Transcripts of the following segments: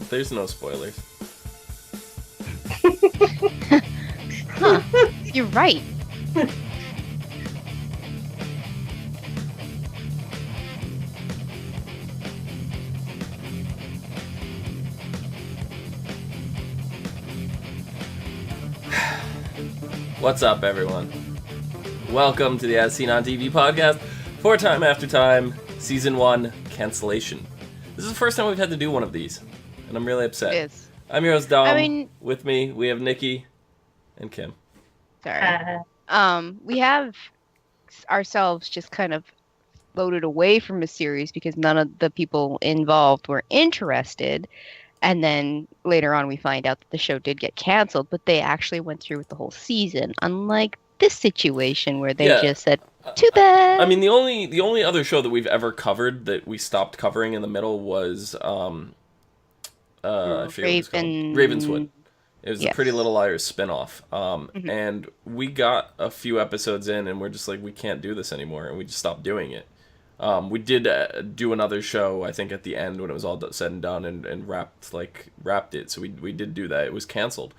There's no spoilers. Huh. You're right. What's up, everyone? Welcome to the As Seen on TV podcast for Time After Time, Season 1, Cancellation. This is the first time we've had to do one of these, and I'm really upset. It is. I'm your host, Dom. With me, we have Nikki and Kim. Sorry. We have ourselves just kind of floated away from a series because none of the people involved were interested. And then later on we find out that the show did get canceled, but they actually went through with the whole season, unlike this situation where they just said, too bad. I mean, the only other show that we've ever covered that we stopped covering in the middle was I forget what it's called. Ravenswood. It was a Pretty Little Liars spinoff. And we got a few episodes in and we're just like, we can't do this anymore, and we just stopped doing it. We did do another show, I think, at the end when it was all said and done, and wrapped it. So we did do that. It was canceled,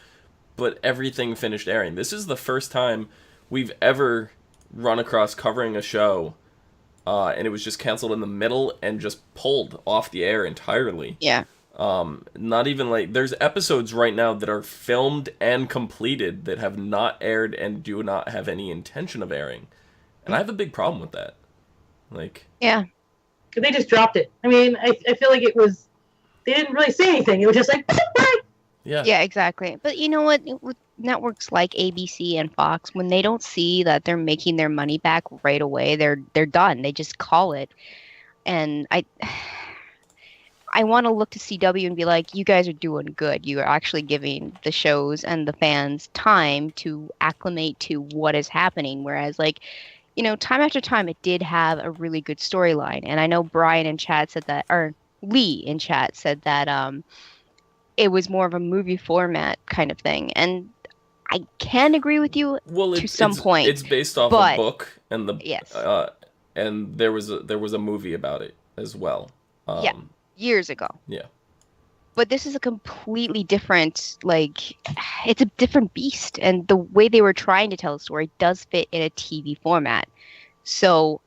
but everything finished airing. This is the first time we've ever run across covering a show, and it was just canceled in the middle and just pulled off the air entirely. Yeah. Not even like there's episodes right now that are filmed and completed that have not aired and do not have any intention of airing, and I have a big problem with that. Yeah, they just dropped it. I mean, I feel like they didn't really say anything. It was just like, yeah, exactly. But you know what? With networks like ABC and Fox, when they don't see that they're making their money back right away, they're done. They just call it. And I want to look to CW and be like, you guys are doing good. You are actually giving the shows and the fans time to acclimate to what is happening. Whereas, time after time, it did have a really good storyline. And I know Brian in chat said that, or Lee in chat said that it was more of a movie format kind of thing. And I can agree with you to some point. It's based off a book, and and there was a movie about it as well. Years ago. Yeah. But this is a completely different, it's a different beast. And the way they were trying to tell the story does fit in a TV format. So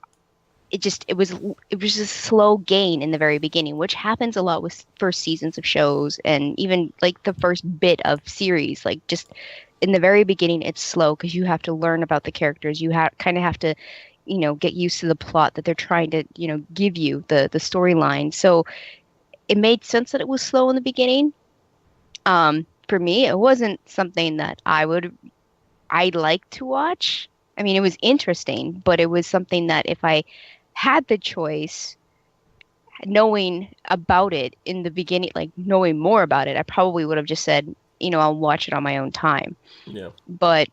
it was just a slow gain in the very beginning, which happens a lot with first seasons of shows and even the first bit of series. Just in the very beginning, it's slow because you have to learn about the characters. You kind of have to, get used to the plot that they're trying to, give you, the storyline. So it made sense that it was slow in the beginning. For me, it wasn't something that I'd like to watch. I mean, it was interesting, but it was something that if I had the choice, knowing about it in the beginning, knowing more about it, I probably would have just said, I'll watch it on my own time. Yeah. But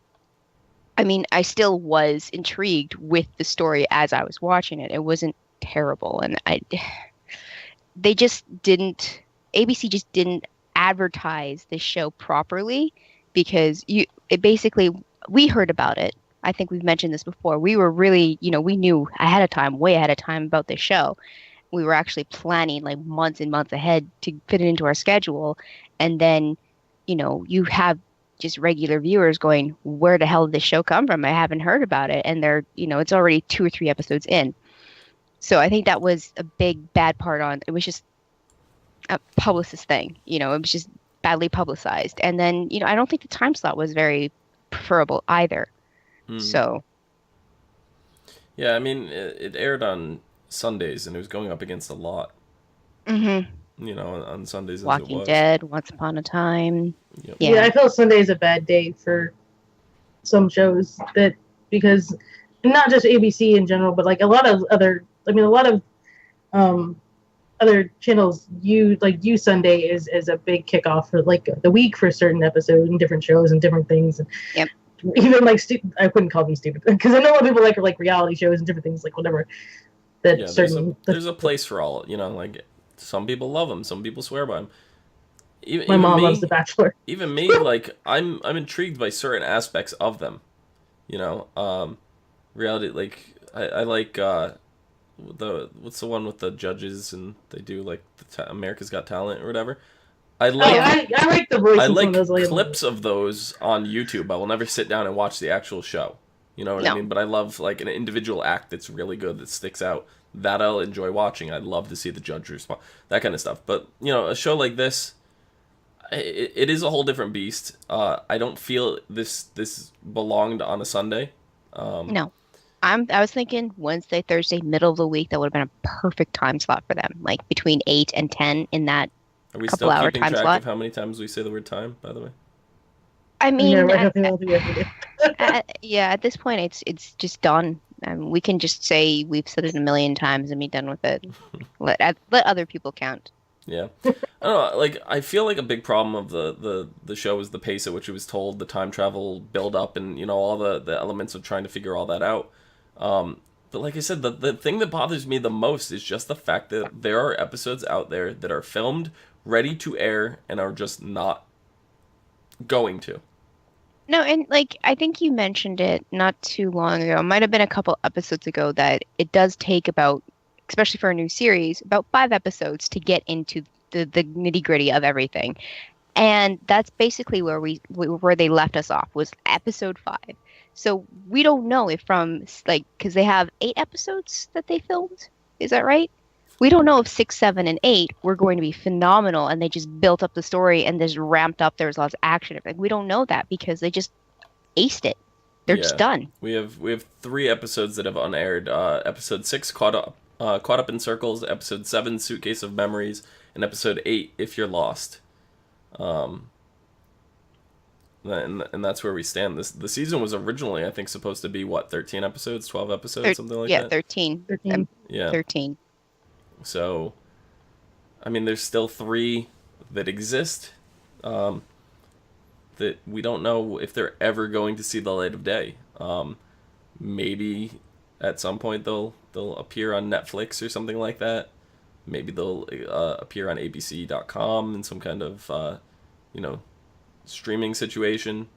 I mean, I still was intrigued with the story as I was watching it. It wasn't terrible, and ABC just didn't advertise this show properly because we heard about it. I think we've mentioned this before. We were really, we knew way ahead of time about this show. We were actually planning months and months ahead to fit it into our schedule. And then, you have just regular viewers going, where the hell did this show come from? I haven't heard about it. And they're, it's already 2 or 3 episodes in. So I think that was a big bad part it was just a publicist thing. It was just badly publicized. And then, I don't think the time slot was very preferable either. So. Yeah, I mean, it aired on Sundays and it was going up against a lot. Mm-hmm. On Sundays. Walking Dead, Once Upon a Time. Yep. Yeah, I feel Sunday is a bad day for some shows because not just ABC in general, but a lot of other other channels use Sunday as a big kickoff for the week for a certain episode and different shows and different things. Yep. Even I wouldn't call them stupid because I know a lot of people like reality shows and different things whatever. There's a place for all. Some people love them, some people swear by them. My mom loves The Bachelor. Even me, I'm intrigued by certain aspects of them. Reality, I like what's the one with the judges and they do America's Got Talent or whatever. I like I like the voice. I like clips of those on YouTube. I will never sit down and watch the actual show. You know what I mean? But I love like an individual act that's really good, that sticks out. That I'll enjoy watching. I'd love to see the judge respond. That kind of stuff. But, you know, a show like this, it is a whole different beast. I don't feel this belonged on a Sunday. No. I was thinking Wednesday, Thursday, middle of the week. That would have been a perfect time slot for them. Like between 8 and 10 in that Are we couple still hour keeping time track slot. Of how many times we say the word time, by the way? I mean, yeah, at this point, it's just done. We can just say we've said it a million times and be done with it. Let other people count. Yeah, I don't know. Like, I feel like a big problem of the show is the pace at which it was told, the time travel build up, and you know all the elements of trying to figure all that out. But like I said, the thing that bothers me the most is just the fact that there are episodes out there that are filmed, ready to air, and are just not going to. No, and like I think you mentioned it not too long ago. It might have been a couple episodes ago that it does take about, especially for a new series, about 5 episodes to get into the nitty-gritty of everything. And that's basically where they left us off, was episode 5. So we don't know if from like, because they have 8 episodes that they filmed. Is that right? We don't know if 6, 7, and 8 were going to be phenomenal, and they just built up the story and just ramped up. There was lots of action. Like, we don't know that because they just aced it. They're just done. We have 3 episodes that have unaired. Episode 6, Caught Up in Circles. Episode 7, Suitcase of Memories, and episode 8, If You're Lost. And that's where we stand. The season was originally, I think, supposed to be 13 episodes, 12 episodes, something like that. 13. 13. Yeah, 13. So, I mean, there's still 3 that exist. That we don't know if they're ever going to see the light of day. Maybe at some point they'll appear on Netflix or something like that. Maybe they'll appear on ABC.com in some kind of streaming situation.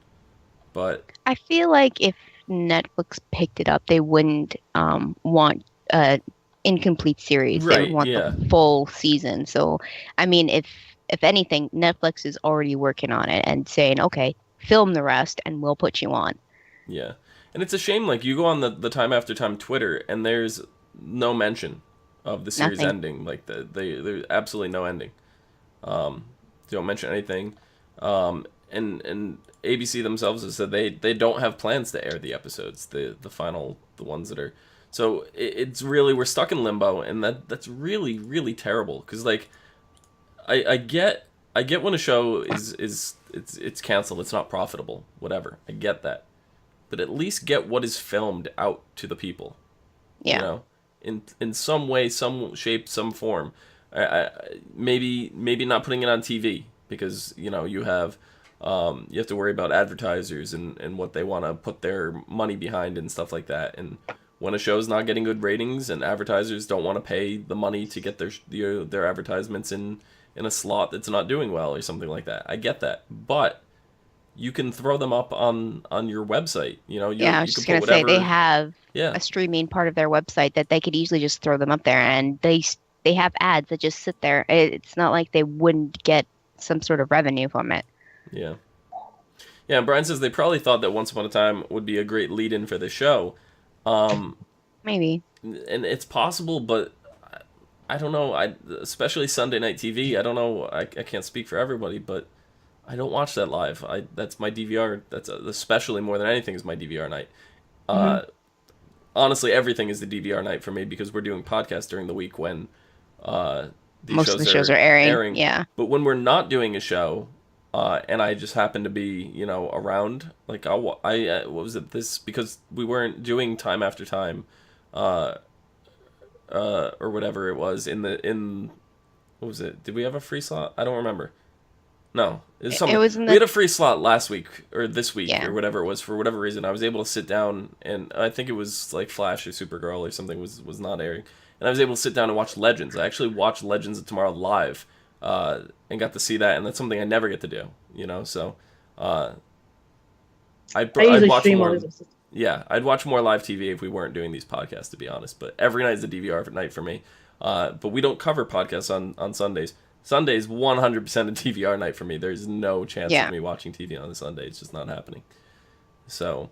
But I feel like if Netflix picked it up, they wouldn't want incomplete series. Right, they would want the full season. So, I mean, if anything, Netflix is already working on it and saying, okay, film the rest and we'll put you on. Yeah. And it's a shame, like, you go on the Time After Time Twitter and there's no mention of the series ending. Like, there's absolutely no ending. They don't mention anything. And ABC themselves has said they don't have plans to air the episodes, the ones that are. So it's really, we're stuck in limbo, and that's really, really terrible. Because, like, I get when a show is canceled, it's not profitable, whatever. I get that, but at least get what is filmed out to the people. Yeah. You know, in some way, some shape, some form. Maybe not putting it on TV because you have to worry about advertisers and what they want to put their money behind and stuff like that. And when a show's not getting good ratings and advertisers don't want to pay the money to get their advertisements in a slot that's not doing well or something like that, I get that. But you can throw them up on your website. I was just going to say, they have a streaming part of their website that they could easily just throw them up there, and they have ads that just sit there. It's not like they wouldn't get some sort of revenue from it. Yeah. Yeah, and Brian says they probably thought that Once Upon a Time would be a great lead-in for the show. Maybe. And it's possible, but I don't know. Especially Sunday night TV. I don't know. I can't speak for everybody, but I don't watch that live. That's my DVR. That's especially more than anything is my DVR night. Honestly, everything is the DVR night for me because we're doing podcasts during the week when most of the shows are airing. Yeah. But when we're not doing a show, and I just happen to be around, like what was it this because we weren't doing Time After Time, or whatever it was in what was it? Did we have a free slot? I don't remember. No, we had a free slot last week or this week or whatever it was. For whatever reason, I was able to sit down and I think it was like Flash or Supergirl or something was not airing, and I was able to sit down and watch Legends. I actually watched Legends of Tomorrow live, and got to see that, and that's something I never get to do. So I'd watch more. Yeah, I'd watch more live TV if we weren't doing these podcasts, to be honest. But every night is the DVR night for me. But we don't cover podcasts on Sundays. Sunday's 100% a DVR night for me. There's no chance of me watching TV on a Sunday. It's just not happening. So,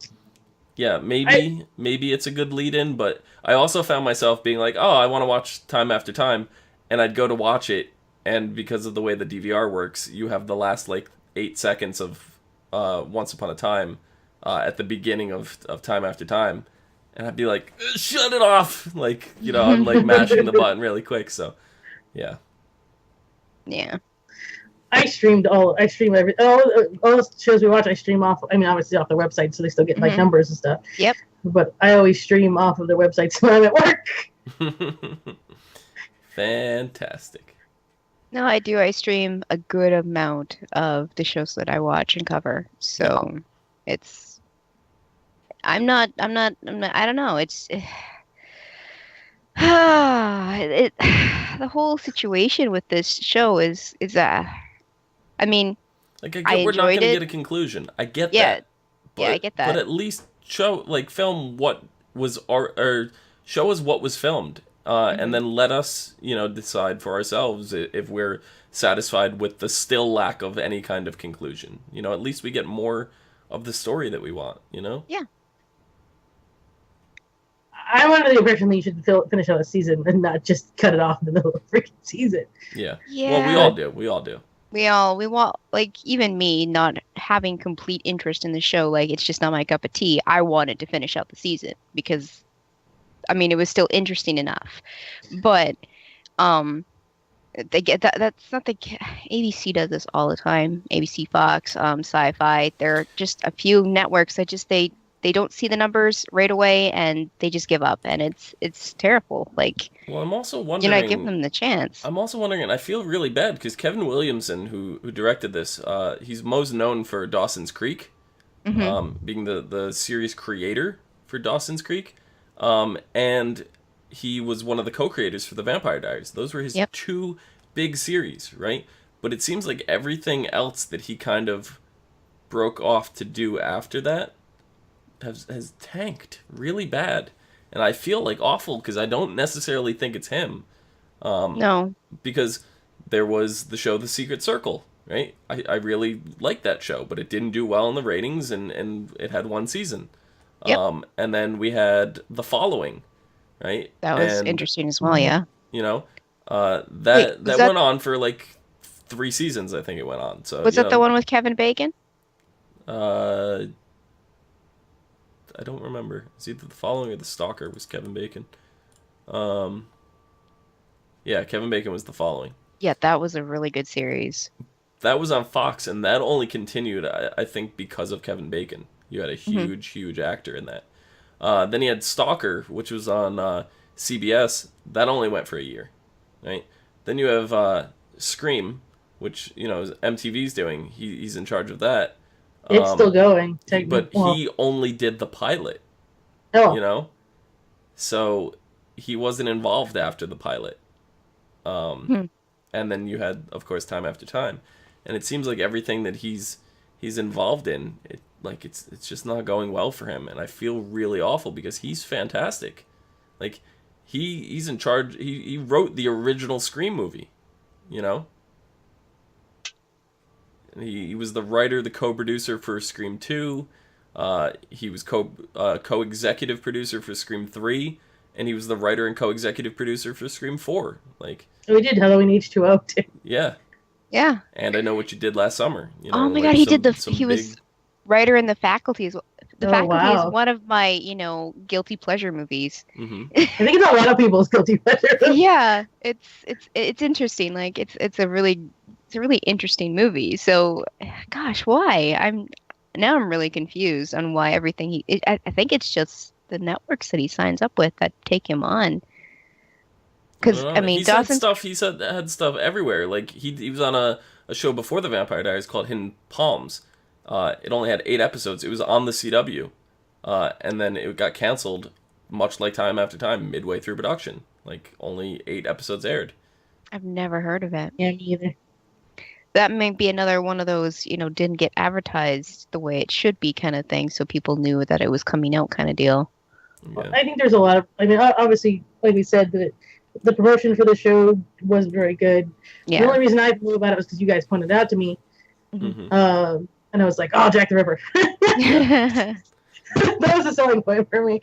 yeah, maybe it's a good lead-in, but I also found myself being like, oh, I want to watch Time After Time, and I'd go to watch it, and because of the way the DVR works, you have the last, 8 seconds of Once Upon a Time at the beginning of Time After Time, and I'd be like, shut it off! I'm, mashing the button really quick, so, yeah. Yeah. I stream all the shows we watch. I stream off. I mean, obviously off their website, so they still get numbers and stuff. Yep. But I always stream off of their websites when I'm at work. Fantastic. No, I do. I stream a good amount of the shows that I watch and cover. So it's. I'm not. I don't know. It's. The whole situation with this show is I mean, I get we're not going to get a conclusion. I get that. I get that. But at least film what was or show us what was filmed, and then let us, decide for ourselves if we're satisfied with the still lack of any kind of conclusion. At least we get more of the story that we want. Yeah. I'm under the impression that you should finish out a season and not just cut it off in the middle of the freaking season. Yeah. Well, we all do. We want, even me not having complete interest in the show, it's just not my cup of tea. I wanted to finish out the season because, it was still interesting enough. But, they get that's not the ABC does this all the time. ABC, Fox, Sci-Fi. There are just a few networks that just they don't see the numbers right away and they just give up, and it's terrible. Well, I'm also wondering, you're not giving them the chance. I'm also wondering, and I feel really bad because Kevin Williamson, who directed this, he's most known for Dawson's Creek, being the series creator for Dawson's Creek, and he was one of the co-creators for The Vampire Diaries. Those were his two big series, right? But it seems like everything else that he kind of broke off to do after that has tanked really bad, and I feel awful because I don't necessarily think it's him. No, because there was the show The Secret Circle, right? I really liked that show, but it didn't do well in the ratings, and it had one season. Yep. And then we had The Following, right? That was interesting as well. Yeah. That went on for 3 seasons. I think it went on. So was that the one with Kevin Bacon? I don't remember. It's either The Following or The Stalker was Kevin Bacon. Yeah, Kevin Bacon was The Following. Yeah, that was a really good series. That was on Fox, and that only continued, I think, because of Kevin Bacon. You had a huge actor in that. Then you had Stalker, which was on CBS. That only went for a year, right? Then you have Scream, which, MTV's doing. He's in charge of that. It's still going. But he only did the pilot. Oh. So he wasn't involved after the pilot. And then you had, of course, Time After Time. And it seems like everything that he's involved in, it's just not going well for him. And I feel really awful because he's fantastic. He's in charge. He wrote the original Scream movie, He was the writer, the co-producer for Scream 2. He was co-executive producer for Scream 3. And he was the writer and co-executive producer for Scream 4. We did Halloween H2O too. Yeah. Yeah. And I Know What You Did Last Summer. Oh my God, he was writer in The Faculty as well. The Faculty is one of my, guilty pleasure movies. Mm-hmm. I think it's a lot of people's guilty pleasure. Yeah, it's interesting. It's a really interesting movie. So, gosh, why? I'm really confused on why everything I think it's just the networks that he signs up with that take him on. Because he had stuff everywhere. He was on a show before The Vampire Diaries called Hidden Palms. It only had 8 episodes. It was on the CW, and then it got canceled, much like Time After Time, midway through production. Only 8 episodes aired. I've never heard of it. Yeah, me either. That may be another one of those, didn't get advertised the way it should be kind of thing, so people knew that it was coming out kind of deal. Yeah. Well, I think there's a lot of, obviously, like we said, that the promotion for the show was very good. Yeah. The only reason I knew about it was because you guys pointed it out to me. Mm-hmm. And I was like, oh, Jack the Ripper. That was a selling point for me.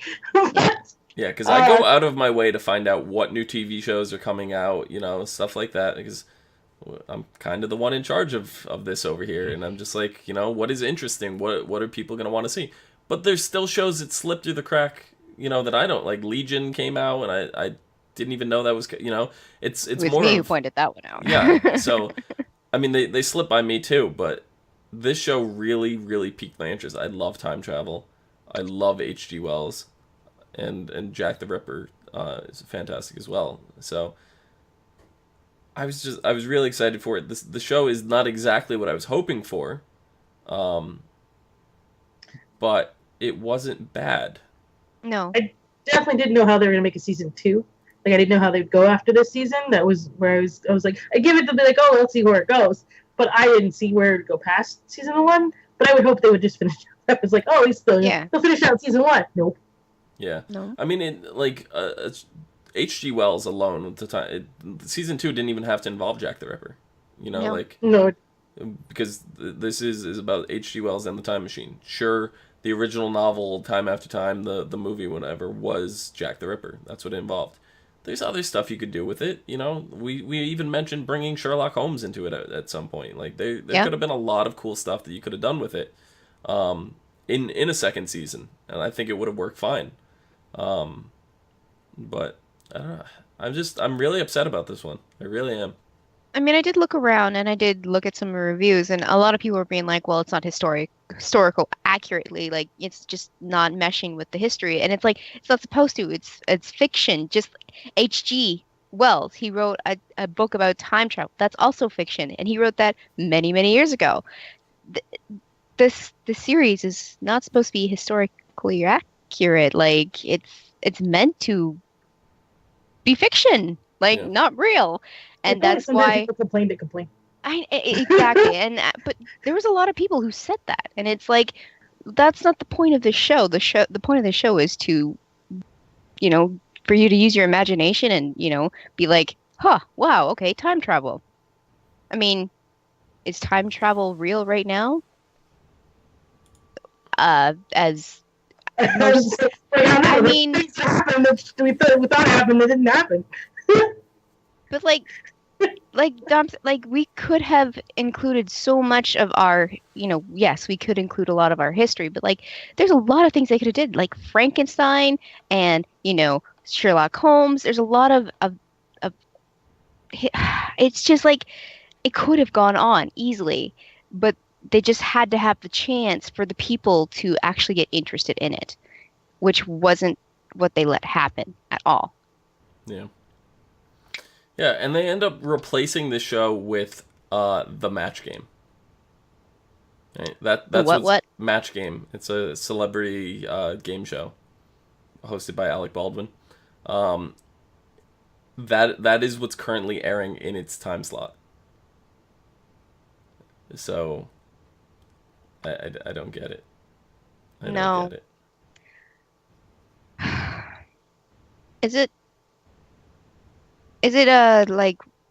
Yeah, because I go out of my way to find out what new TV shows are coming out, stuff like that, because I'm kind of the one in charge of this over here, and I'm just like, what is interesting? What are people going to want to see? But there's still shows that slip through the crack, that I don't like. Legion came out, and I didn't even know that was, it's it was more me who pointed that one out. Yeah, so, I mean, they slip by me too, but this show really, really piqued my interest. I love time travel. I love H.G. Wells. And Jack the Ripper is fantastic as well. So I was really excited for it. The show is not exactly what I was hoping for, but it wasn't bad. No, I definitely didn't know how they were gonna make a season 2. Like I didn't know how they'd go after this season. That was where I was like, I give it to be like, oh, let's see where it goes. But I didn't see where it would go past season 1. But I would hope they would just finish. I was like, oh, they'll finish out season 1. Nope. Yeah. No. I mean, H.G. Wells alone at the time, season 2 didn't even have to involve Jack the Ripper. No. Because this is about H.G. Wells and the Time Machine. Sure, the original novel, Time After Time, the movie, whatever, was Jack the Ripper. That's what it involved. There's other stuff you could do with it. We even mentioned bringing Sherlock Holmes into it at some point. Like there could have been a lot of cool stuff that you could have done with it, in a second season, and I think it would have worked fine. But I don't know. I'm really upset about this one. I really am. I mean, I did look around and I did look at some reviews, and a lot of people were being like, well, it's not historical accurately. Like, it's just not meshing with the history. And it's like, it's not supposed to. It's fiction. Just H.G. Wells, he wrote a book about time travel. That's also fiction. And he wrote that many, many years ago. The series is not supposed to be historically accurate. Like, it's meant to be fiction. Like, not real. And that's why people complained to complain. Exactly. And but there was a lot of people who said that, and it's like, that's not the point of the show. The point of the show is to, for you to use your imagination and, be like, huh, wow, okay, time travel. I mean, is time travel real right now? As most, I mean, we thought it happened, it didn't happen. But Dom, we could have included so much of our, yes, we could include a lot of our history, but there's a lot of things they could have did, like Frankenstein and, Sherlock Holmes. There's a lot of it's just it could have gone on easily, but they just had to have the chance for the people to actually get interested in it, which wasn't what they let happen at all. Yeah. Yeah, and they end up replacing the show with the Match Game. Right? That's what? Match Game. It's a celebrity game show hosted by Alec Baldwin. That is what's currently airing in its time slot. So I don't get it. I don't get it. Is it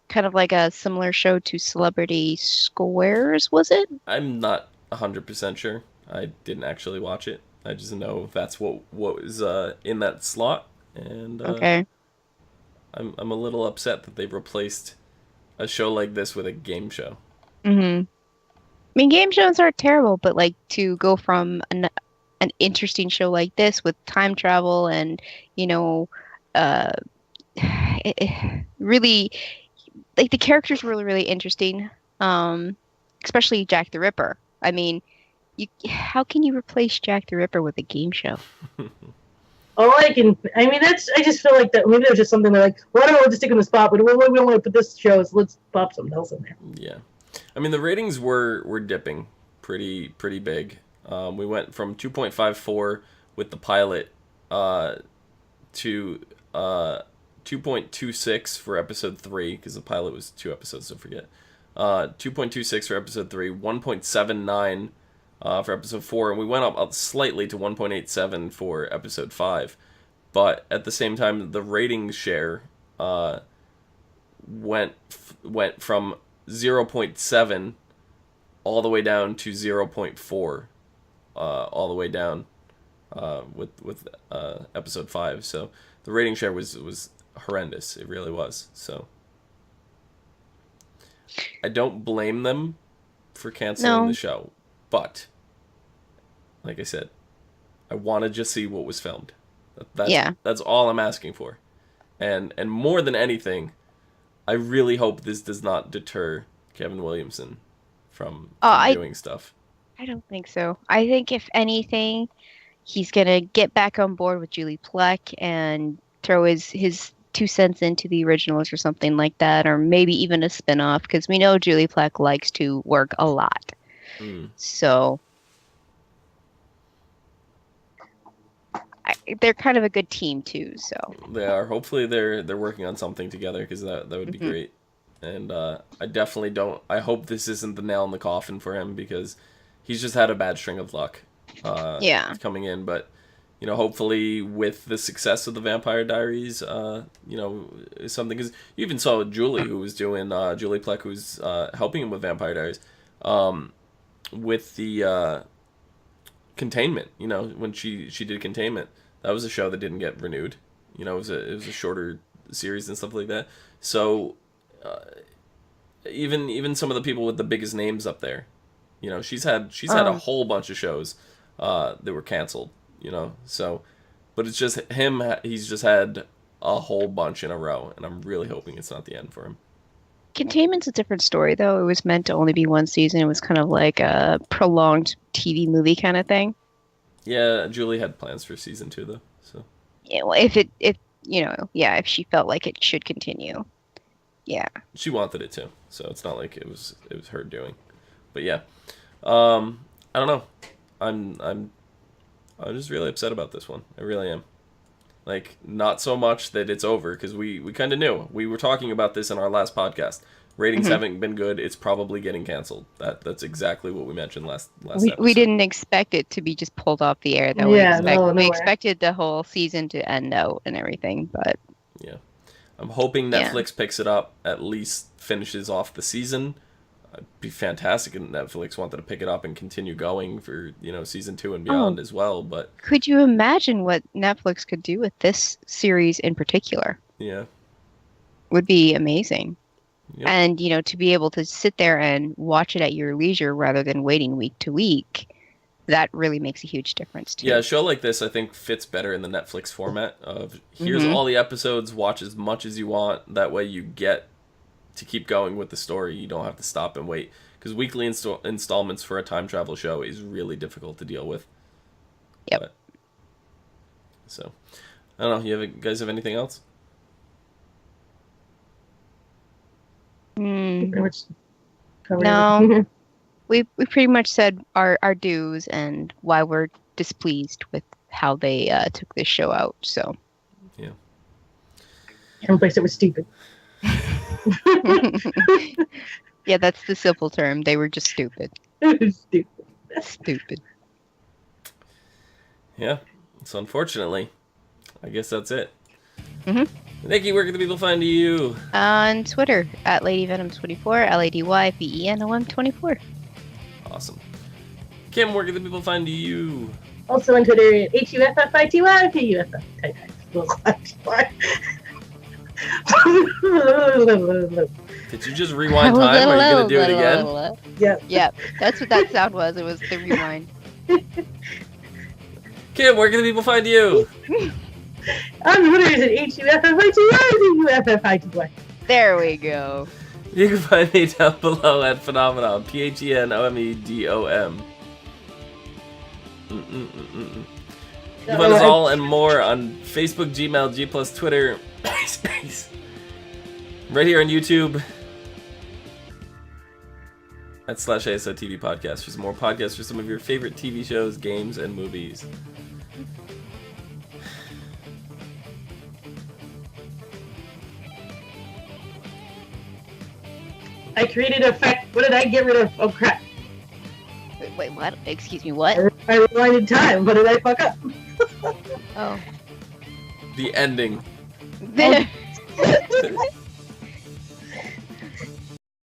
kind of like a similar show to Celebrity Squares, was it? I'm not 100% sure. I didn't actually watch it. I just know that's what was in that slot, and okay. I'm a little upset that they've replaced a show like this with a game show. Mm-hmm. I mean, game shows aren't terrible, but to go from an interesting show like this with time travel and really, the characters were really mean, especially Jack the Ripper. I mean, how can you replace Jack the Ripper with a game show? I just feel like that maybe there's just something like, well, I don't want to stick in the spot, but we don't want to put this show, so let's pop something else in there. Yeah. I mean, the ratings were dipping pretty big. We went from 2.54 with the pilot to 2.26 for episode 3, because the pilot was 2 episodes, don't forget. 2.26 for episode 3, 1.79 for episode 4, and we went up slightly to 1.87 for episode 5. But at the same time, the ratings share went from 0.7 all the way down to 0.4 all the way down with episode 5. So the rating share was horrendous. It really was. So I don't blame them for canceling the show, but like I said, I want to just see what was filmed. That's all I'm asking for. And more than anything, I really hope this does not deter Kevin Williamson from doing stuff. I don't think so. I think if anything, he's going to get back on board with Julie Plec and throw his 2 cents into the originals or something like that, or maybe even a spin-off, because we know Julie Plec likes to work a lot. So they're kind of a good team too. So they are. Hopefully they're working on something together, because that would be great. And I definitely don't. I hope this isn't the nail in the coffin for him, because he's just had a bad string of luck. Coming in, but hopefully with the success of the Vampire Diaries, something, because you even saw Julie, who was doing Julie Plec, who's helping him with Vampire Diaries, with the Containment. When she did Containment, that was a show that didn't get renewed. It was a shorter series and stuff like that. So even some of the people with the biggest names up there, she's had a whole bunch of shows that were canceled. So, but it's just him. He's just had a whole bunch in a row, and I'm really hoping it's not the end for him. Containment's a different story, though. It was meant to only be one season. It was kind of like a prolonged TV movie kind of thing. Yeah, Julie had plans for season 2, though. So yeah, well, if she felt like it should continue, yeah, she wanted it to. So it's not like it was her doing. But yeah, I don't know. I'm just really upset about this one. I really am. Like, not so much that it's over, because we kind of knew. We were talking about this in our last podcast. Ratings haven't been good. It's probably getting canceled. That's exactly what we mentioned last episode. We didn't expect it to be just pulled off the air, though. We expected the whole season to end out and everything, but... Yeah. I'm hoping Netflix picks it up, at least finishes off the season. It'd be fantastic if Netflix wanted to pick it up and continue going for, season 2 and beyond as well, but... Could you imagine what Netflix could do with this series in particular? Yeah. Would be amazing. Yep. And, to be able to sit there and watch it at your leisure rather than waiting week to week, that really makes a huge difference, too. Yeah, a show like this, I think, fits better in the Netflix format of, here's all the episodes, watch as much as you want, that way you get to keep going with the story. You don't have to stop and wait, because weekly installments for a time travel show is really difficult to deal with. Yep. So, I don't know. You guys have anything else? Pretty much covered no. everything. We pretty much said our dues and why we're displeased with how they took this show out. So. Yeah. And replaced it with stupid. Yeah, that's the simple term. They were just stupid. Stupid. Yeah. So unfortunately, I guess that's it. Mm-hmm. Nikki, where can the people find you? On Twitter, at LadyVenom24, LadyVenom24. Awesome. Kim, where can the people find you? Also on Twitter at HUFFITY, Did you just rewind time? Are you going to do it again? Yep. That's what that sound was. It was the rewind. Kim, where can the people find you? On Twitter is at HUFFITY. There we go. You can find me down below at Phenomenon, PHENOMEDOM. You can find us all and more on Facebook, Gmail, G+, Twitter, right here on YouTube at /ASOTVpodcast for some more podcasts for some of your favorite TV shows, games, and movies. I created a fact. What did I get rid of? Oh, crap. Wait, what? Excuse me, what? I rewinded time. What did I fuck up? Oh. The ending. Oh,